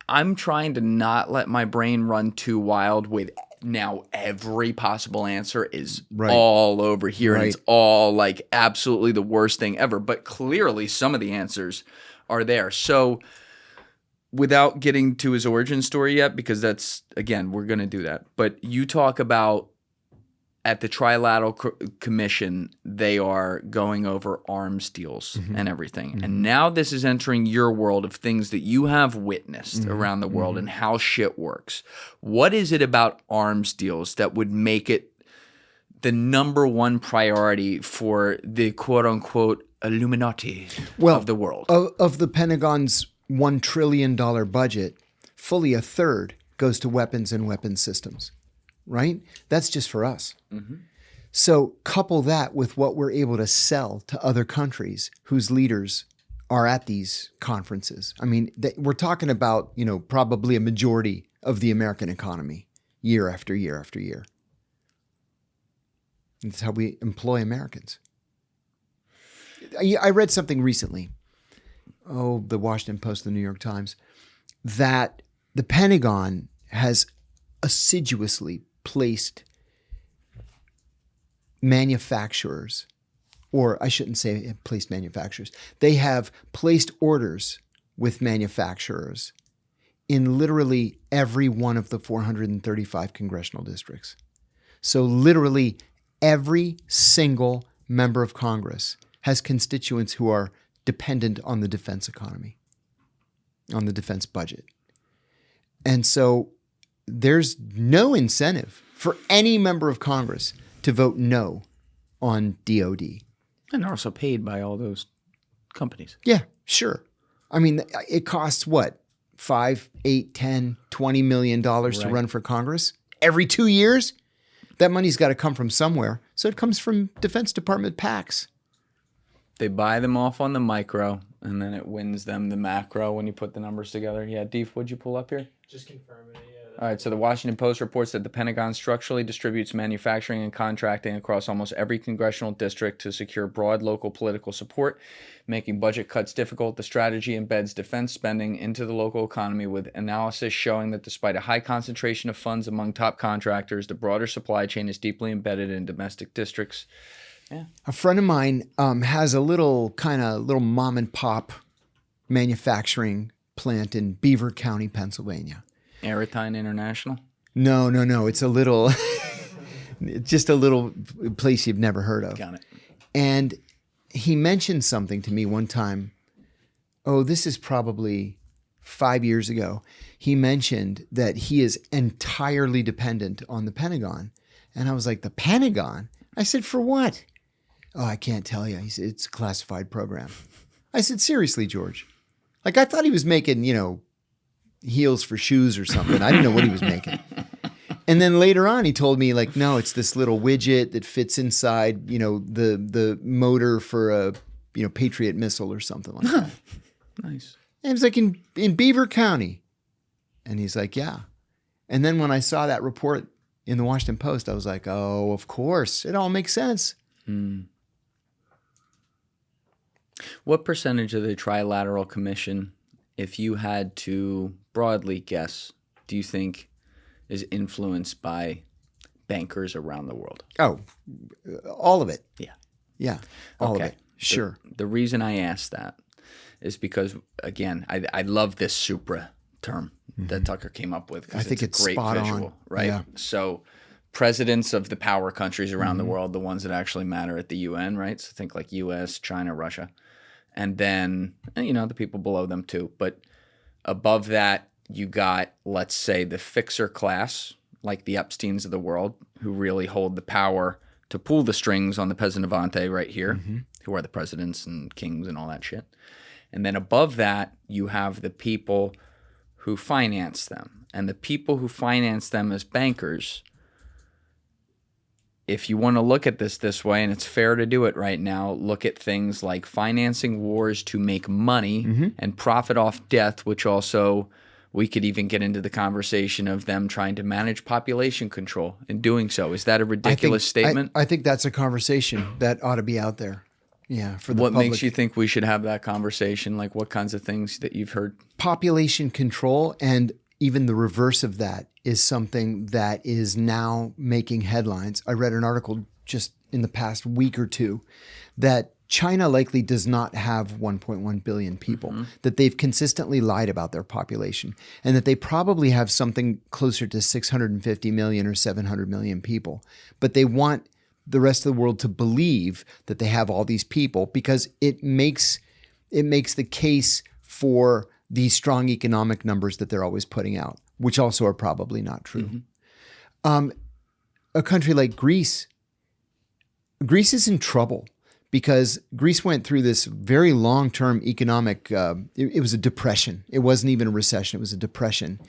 I'm trying to not let my brain run too wild with now every possible answer is all over here, and it's all like absolutely the worst thing ever. But clearly some of the answers are there. So without getting to his origin story yet, because that's, again, we're going to do that. But you talk about at the Trilateral Commission, they are going over arms deals and everything. And now this is entering your world of things that you have witnessed around the world and how shit works. What is it about arms deals that would make it the number one priority for the quote-unquote Illuminati of the world? Of the Pentagon's $1 trillion budget, fully a third goes to weapons and weapons systems. Right? That's just for us. So couple that with what we're able to sell to other countries whose leaders are at these conferences. I mean, we're talking about, you know, probably a majority of the American economy year after year after year. That's how we employ Americans. I read something recently, the Washington Post, the New York Times, that the Pentagon has assiduously placed manufacturers, or I shouldn't say placed manufacturers. They have placed orders with manufacturers in literally every one of the 435 congressional districts. So literally every single member of Congress has constituents who are dependent on the defense economy, on the defense budget. And so there's no incentive for any member of Congress to vote no on DOD. And they're also paid by all those companies. Yeah, sure. I mean, it costs what? $5, $8, $10, $20 million to run for Congress every 2 years? That money's got to come from somewhere. So it comes from Defense Department PACs. They buy them off on the micro, and then it wins them the macro when you put the numbers together. Yeah, Deef, what'd you pull up here? Just confirming it, yeah. All right, so the Washington Post reports that the Pentagon structurally distributes manufacturing and contracting across almost every congressional district to secure broad local political support, making budget cuts difficult. The strategy embeds defense spending into the local economy, with analysis showing that despite a high concentration of funds among top contractors, the broader supply chain is deeply embedded in domestic districts. Yeah. A friend of mine has a little mom and pop manufacturing plant in Beaver County, Pennsylvania. Aretine International? No. It's a little, just a little place you've never heard of. Got it. And he mentioned something to me one time. Oh, this is probably 5 years ago. He mentioned that he is entirely dependent on the Pentagon. And I was like, the Pentagon? I said, for what? Oh, I can't tell you. He said, it's a classified program. I said, seriously, George? Like, I thought he was making, heels for shoes or something. I didn't know what he was making. And then later on, he told me, like, no, it's this little widget that fits inside, the motor for a, Patriot missile or something like that. Nice. And it was like in Beaver County. And he's like, yeah. And then when I saw that report in the Washington Post, I was like, oh, of course. It all makes sense. What percentage of the Trilateral Commission, if you had to broadly guess, do you think is influenced by bankers around the world? Oh, all of it. Yeah. Yeah. All of it. Sure. The reason I asked that is because, again, I love this supra term that Tucker came up with. I think it's a great spot visual, on. right? Yeah. So presidents of the power countries around the world, the ones that actually matter at the UN, right? So think like US, China, Russia. And then, the people below them too. But above that, you got, let's say, the fixer class, like the Epsteins of the world, who really hold the power to pull the strings on the peasant avante right here, who are the presidents and kings and all that shit. And then above that, you have the people who finance them. And the people who finance them as bankers, if you want to look at this way, and it's fair to do it right now, look at things like financing wars to make money and profit off death, which also we could even get into the conversation of them trying to manage population control in doing so. Is that a ridiculous statement? I think that's a conversation that ought to be out there. Yeah. For the What public. makes you think we should have that conversation? Like what kinds of things that you've heard? Population control, and even the reverse of that is something that is now making headlines. I read an article just in the past week or two that China likely does not have 1.1 billion people, that they've consistently lied about their population, and that they probably have something closer to 650 million or 700 million people. But they want the rest of the world to believe that they have all these people because it makes the case for these strong economic numbers that they're always putting out, which also are probably not true. A country like Greece is in trouble because Greece went through this very long-term economic, it was a depression. It wasn't even a recession, it was a depression.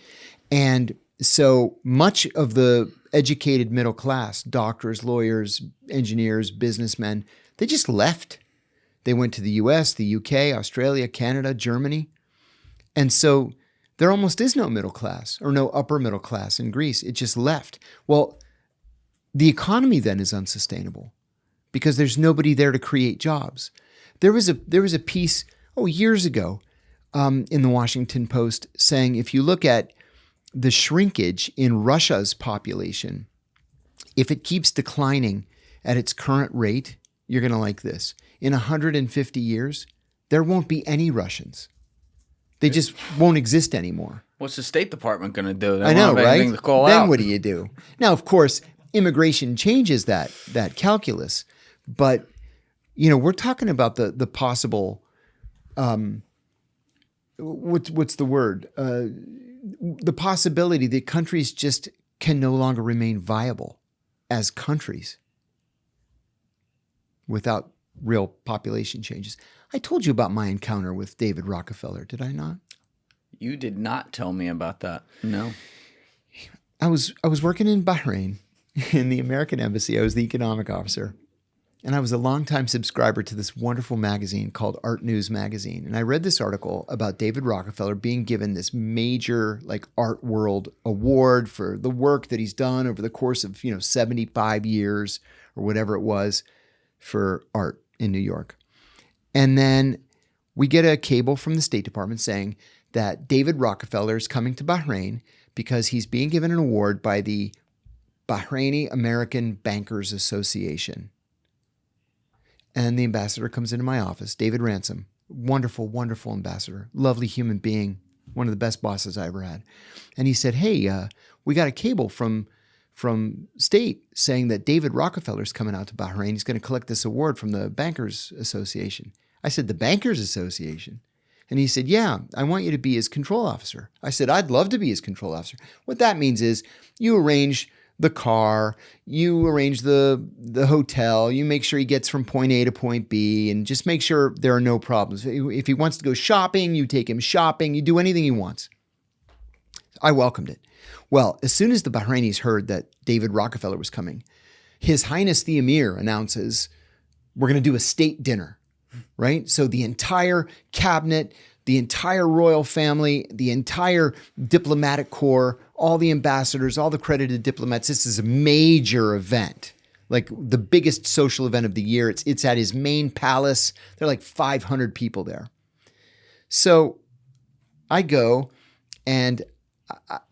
And so much of the educated middle class, doctors, lawyers, engineers, businessmen, they just left. They went to the US, the UK, Australia, Canada, Germany. And so there almost is no middle class or no upper middle class in Greece. It just left. Well, the economy then is unsustainable because there's nobody there to create jobs. There was a piece years ago in the Washington Post saying if you look at the shrinkage in Russia's population, if it keeps declining at its current rate, you're going to like this. In 150 years, there won't be any Russians. They just won't exist anymore. What's the State Department going to do? They I know, won't have right? anything to call Then out. what do you do? Now, of course, immigration changes that calculus, but we're talking about the possible. What's the word? The possibility that countries just can no longer remain viable as countries without real population changes. I told you about my encounter with David Rockefeller, did I not? You did not tell me about that. No. I was working in Bahrain in the American Embassy. I was the economic officer. And I was a longtime subscriber to this wonderful magazine called Art News Magazine. And I read this article about David Rockefeller being given this major art world award for the work that he's done over the course of 75 years or whatever it was for art in New York. And then we get a cable from the State Department saying that David Rockefeller is coming to Bahrain because he's being given an award by the Bahraini American Bankers Association. And the ambassador comes into my office, David Ransom, wonderful, wonderful ambassador, lovely human being, one of the best bosses I ever had. And he said, hey, we got a cable from State saying that David Rockefeller's coming out to Bahrain. He's going to collect this award from the Bankers Association. I said, the Bankers Association? And he said, yeah, I want you to be his control officer. I said, I'd love to be his control officer. What that means is you arrange the car, you arrange the hotel, you make sure he gets from point A to point B, and just make sure there are no problems. If he wants to go shopping, you take him shopping, you do anything he wants. I welcomed it. Well, as soon as the Bahrainis heard that David Rockefeller was coming, His Highness the Emir announces, we're going to do a state dinner, right? So the entire cabinet, the entire royal family, the entire diplomatic corps, all the ambassadors, all the accredited diplomats. This is a major event, like the biggest social event of the year. It's at his main palace. There are like 500 people there. So I go and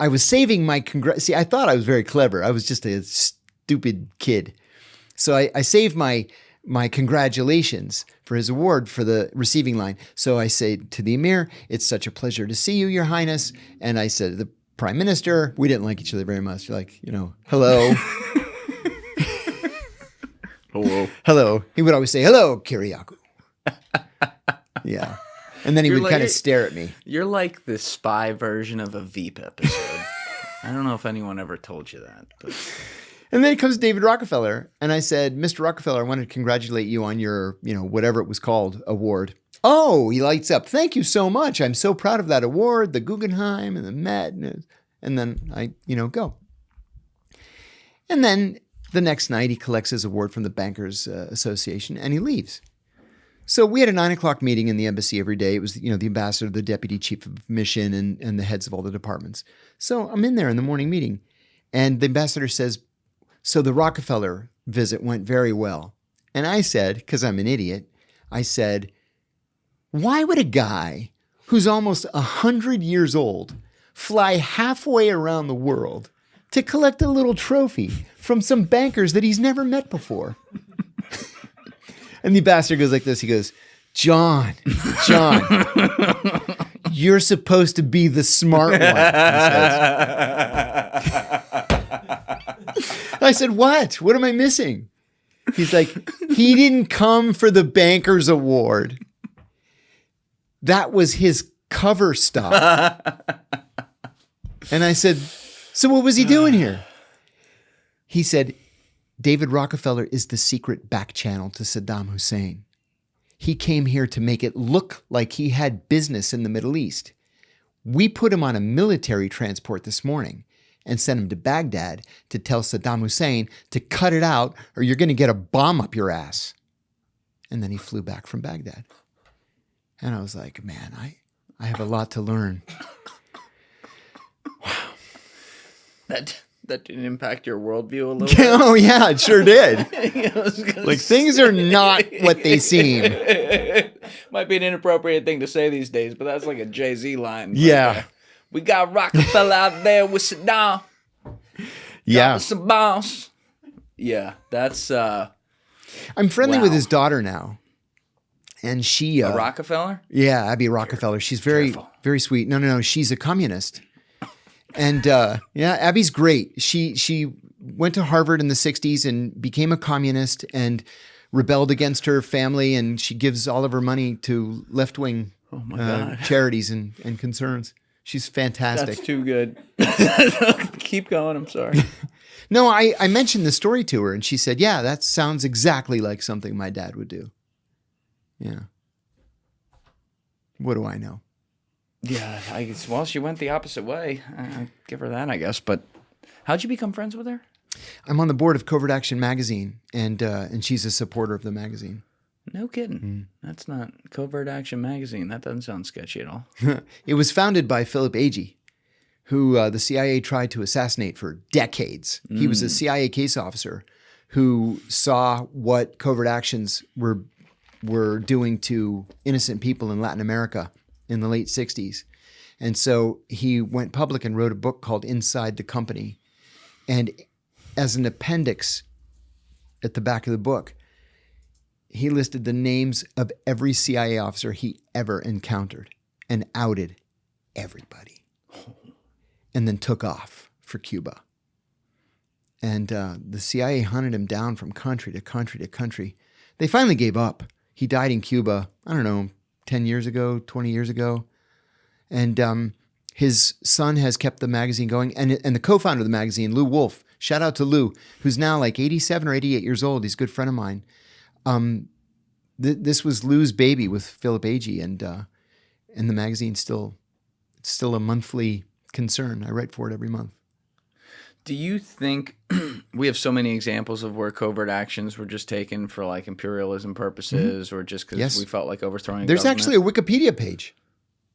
I was saving my See, I thought I was very clever. I was just a stupid kid. So I saved my my congratulations for his award for the receiving line. So I say to the Emir, it's such a pleasure to see you, Your Highness. And I said to the Prime Minister, we didn't like each other very much. Like, hello. Hello. Hello. He would always say, hello, Kiriakou. Yeah. And then he would kind of stare at me. You're like the spy version of a Veep episode. I don't know if anyone ever told you that. But. And then comes David Rockefeller. And I said, Mr. Rockefeller, I want to congratulate you on your, whatever it was called, award. Oh, he lights up. Thank you so much. I'm so proud of that award, the Guggenheim and the Met. And then I, go. And then the next night he collects his award from the Bankers Association and he leaves. So we had a 9:00 meeting in the embassy every day. It was, the ambassador, the deputy chief of mission, and the heads of all the departments. So I'm in there in the morning meeting, and the ambassador says, so the Rockefeller visit went very well. And I said, because I'm an idiot, I said, why would a guy who's almost 100 years old fly halfway around the world to collect a little trophy from some bankers that he's never met before? And the ambassador goes like this. He goes, John, you're supposed to be the smart one. I said, what? What am I missing? He's like, he didn't come for the Bankers Award. That was his cover stop. And I said, so what was he doing here? He said, David Rockefeller is the secret back channel to Saddam Hussein. He came here to make it look like he had business in the Middle East. We put him on a military transport this morning and sent him to Baghdad to tell Saddam Hussein to cut it out or you're going to get a bomb up your ass. And then he flew back from Baghdad. And I was like, man, I have a lot to learn. Wow. That didn't impact your worldview a little bit? Oh, yeah, it sure did. Like, things are not what they seem. Might be an inappropriate thing to say these days, but that's like a Jay-Z line. Yeah. We got Rockefeller out there with Saddam. Yeah. With some bombs. Yeah, that's... I'm friendly with his daughter now. And she... a Rockefeller? Yeah, Abby Rockefeller. She's very, very sweet. No. She's a communist. And Abby's great. She went to Harvard in the 60s and became a communist and rebelled against her family. And she gives all of her money to left-wing charities and concerns. She's fantastic. That's too good. Keep going. I'm sorry. No, I mentioned the story to her and she said, yeah, that sounds exactly like something my dad would do. Yeah. What do I know? Yeah, well, she went the opposite way. I'll give her that, I guess. But how'd you become friends with her? I'm on the board of Covert Action magazine, and she's a supporter of the magazine. No kidding. That's not Covert Action magazine. That doesn't sound sketchy at all. It was founded by Philip Agee, who the CIA tried to assassinate for decades. He was a CIA case officer who saw what covert actions were doing to innocent people in Latin America in the late 60s. And so he went public and wrote a book called Inside the Company. And as an appendix at the back of the book, he listed the names of every CIA officer he ever encountered and outed everybody. And then took off for Cuba. And the CIA hunted him down from country to country to country. They finally gave up. He died in Cuba, 10 years ago, 20 years ago. And his son has kept the magazine going. And the co-founder of the magazine, Lou Wolf, shout out to Lou, who's now like 87 or 88 years old. He's a good friend of mine. This was Lou's baby with Philip Agee. And the magazine's still a monthly concern. I write for it every month. Do you think we have so many examples of where covert actions were just taken for like imperialism purposes or just because we felt like overthrowing a There's government? actually a Wikipedia page.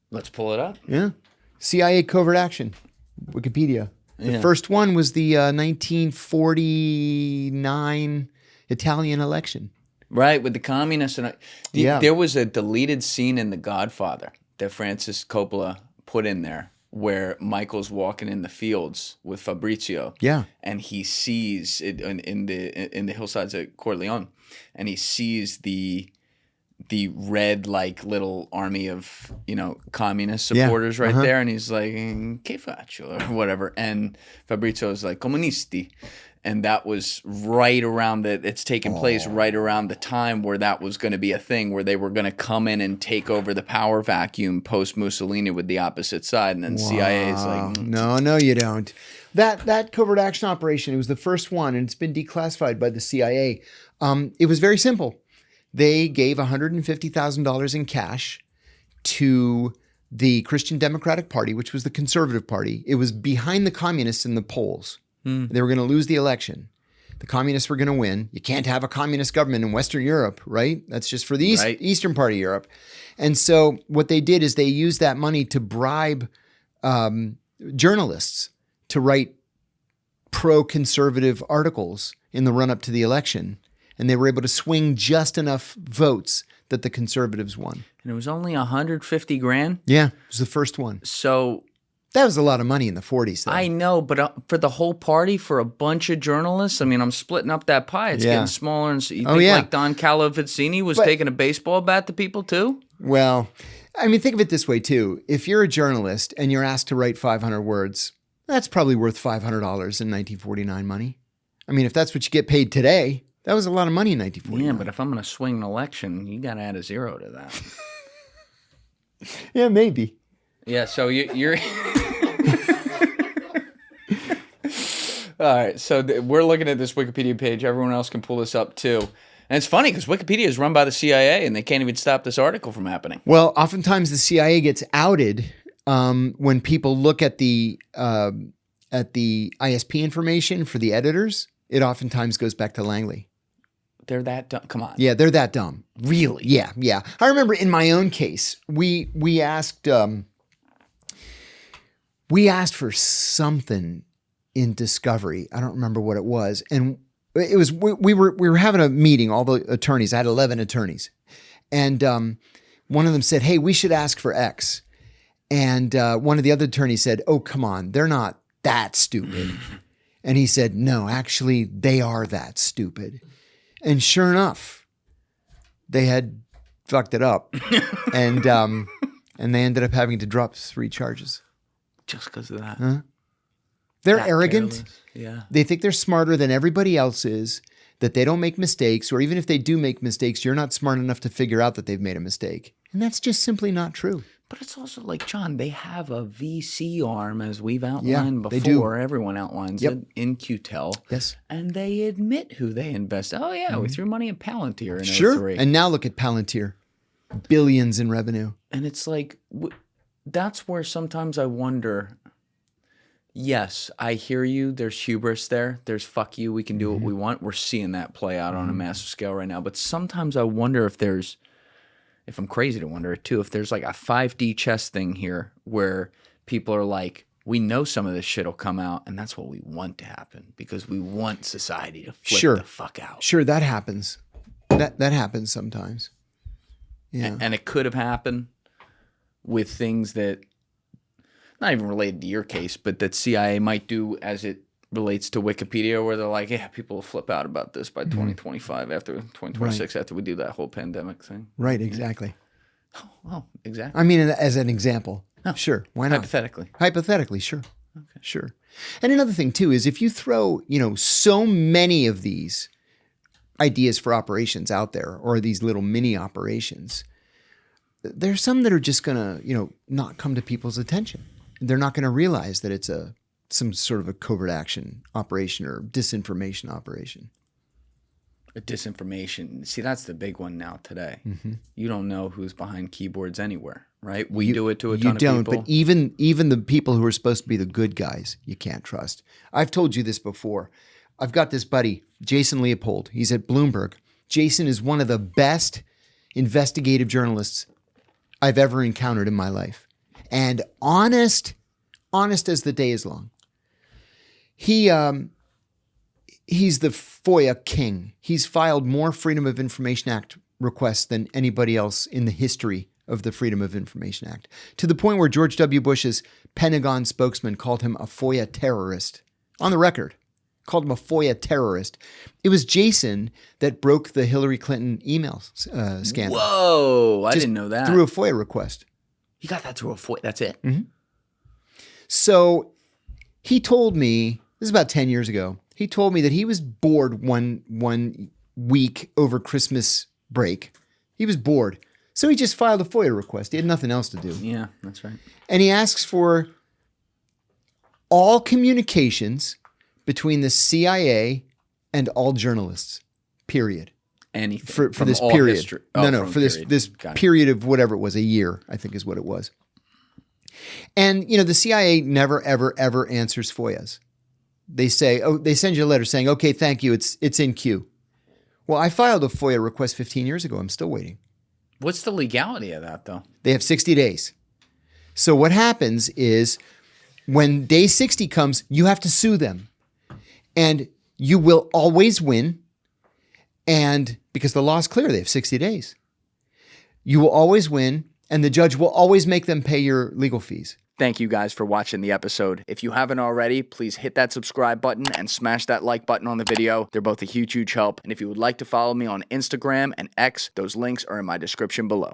Let's pull it up. Yeah. CIA covert action. Wikipedia. The first one was the 1949 Italian election. Right, with the communists. And there was a deleted scene in The Godfather that Francis Coppola put in there where Michael's walking in the fields with Fabrizio. Yeah. And he sees it in the hillsides of Corleone, and he sees the red like little army of communist supporters right there, and he's like "Che faccio?" or whatever, and Fabrizio is like "Comunisti," and that was right around it's taking place right around the time where that was going to be a thing, where they were going to come in and take over the power vacuum post Mussolini with the opposite side, and then CIA is like no, you don't. That covert action operation, it was the first one, and it's been declassified by the CIA. It was very simple. They gave $150,000 in cash to the Christian Democratic Party, which was the conservative party. It was behind the communists in the polls. They were going to lose the election. The communists were going to win. You can't have a communist government in Western Europe, right? That's just for the eastern part of Europe. And so what they did is they used that money to bribe journalists to write pro-conservative articles in the run-up to the election. And they were able to swing just enough votes that the conservatives won. And it was only $150,000. Yeah, it was the first one. So that was a lot of money in the 40s, though. I know, but for the whole party, for a bunch of journalists, I mean, I'm splitting up that pie. It's getting smaller. And you think like Don Calavizzini was taking a baseball bat to people too? Well, I mean, think of it this way too. If you're a journalist and you're asked to write 500 words, that's probably worth $500 in 1949 money. I mean, if that's what you get paid today, that was a lot of money in 1949. Yeah, but if I'm going to swing an election, you got to add a zero to that. Yeah, maybe. Yeah, so you're... All right, so we're looking at this Wikipedia page. Everyone else can pull this up too. And it's funny because Wikipedia is run by the CIA and they can't even stop this article from happening. Well, oftentimes the CIA gets outed when people look at the ISP information for the editors. It oftentimes goes back to Langley. They're that dumb. Come on. Yeah, they're that dumb. Really? Yeah. I remember in my own case, we asked for something in Discovery. I don't remember what it was, and it was we were having a meeting. All the attorneys. I had 11 attorneys, and one of them said, "Hey, we should ask for X," and one of the other attorneys said, "Oh, come on, they're not that stupid." And he said, "No, actually, they are that stupid." And sure enough, they had fucked it up, and they ended up having to drop 3 charges. Just because of that. Huh? They're that arrogant. Careless. Yeah. They think they're smarter than everybody else is, that they don't make mistakes, or even if they do make mistakes, you're not smart enough to figure out that they've made a mistake. And that's just simply not true. But it's also like, John, they have a VC arm, as we've outlined before. They do. Everyone outlines it in QTEL. Yes. And they admit who they invest. Oh, yeah, we threw money in Palantir in Sure. 03. And now look at Palantir. Billions in revenue. And it's like, that's where sometimes I wonder, yes, I hear you. There's hubris there. There's fuck you. We can do what we want. We're seeing that play out on a massive scale right now. But sometimes I wonder if there's, if I'm crazy to wonder it too, if there's like a 5D chess thing here where people are like, we know some of this shit will come out, and that's what we want to happen because we want society to flip the fuck out. Sure, that happens. That happens sometimes. Yeah. And it could have happened with things that, not even related to your case, but that CIA might do as it relates to Wikipedia, where they're like, yeah, people will flip out about this by 2025, after 2026, after we do that whole pandemic thing. Right, exactly. Oh, exactly. I mean, as an example. Oh, sure, why not? Hypothetically, sure. Okay. Sure. And another thing, too, is if you throw, so many of these ideas for operations out there, or these little mini operations, there's some that are just going to, not come to people's attention. They're not going to realize that it's some sort of a covert action operation or disinformation operation. A disinformation. See, that's the big one now today. Mm-hmm. You don't know who's behind keyboards anywhere, right? We do it to a ton of people. You don't, but even the people who are supposed to be the good guys, you can't trust. I've told you this before. I've got this buddy, Jason Leopold. He's at Bloomberg. Jason is one of the best investigative journalists I've ever encountered in my life. And honest as the day is long. He's the FOIA king. He's filed more Freedom of Information Act requests than anybody else in the history of the Freedom of Information Act, to the point where George W. Bush's Pentagon spokesman called him a FOIA terrorist. On the record, called him a FOIA terrorist. It was Jason that broke the Hillary Clinton email scandal. Whoa, I didn't know that. Through a FOIA request. You got that through a FOIA. That's it. Mm-hmm. So he told me, this is about 10 years ago, he told me that he was bored one week over Christmas break. He was bored. So he just filed a FOIA request. He had nothing else to do. Yeah, that's right. And he asks for all communications between the CIA and all journalists, period. Anything. For this all period. history. For this Got it. period of whatever it was, a year, I think is what it was. And, the CIA never, ever, ever answers FOIAs. They say, they send you a letter saying, okay, thank you, it's in queue. Well, I filed a FOIA request 15 years ago. I'm still waiting. What's the legality of that, though? They have 60 days. So what happens is when day 60 comes, you have to sue them. And you will always win. And because the law is clear, they have 60 days. You will always win, and the judge will always make them pay your legal fees. Thank you guys for watching the episode. If you haven't already, please hit that subscribe button and smash that like button on the video. They're both a huge, huge help. And if you would like to follow me on Instagram and X, those links are in my description below.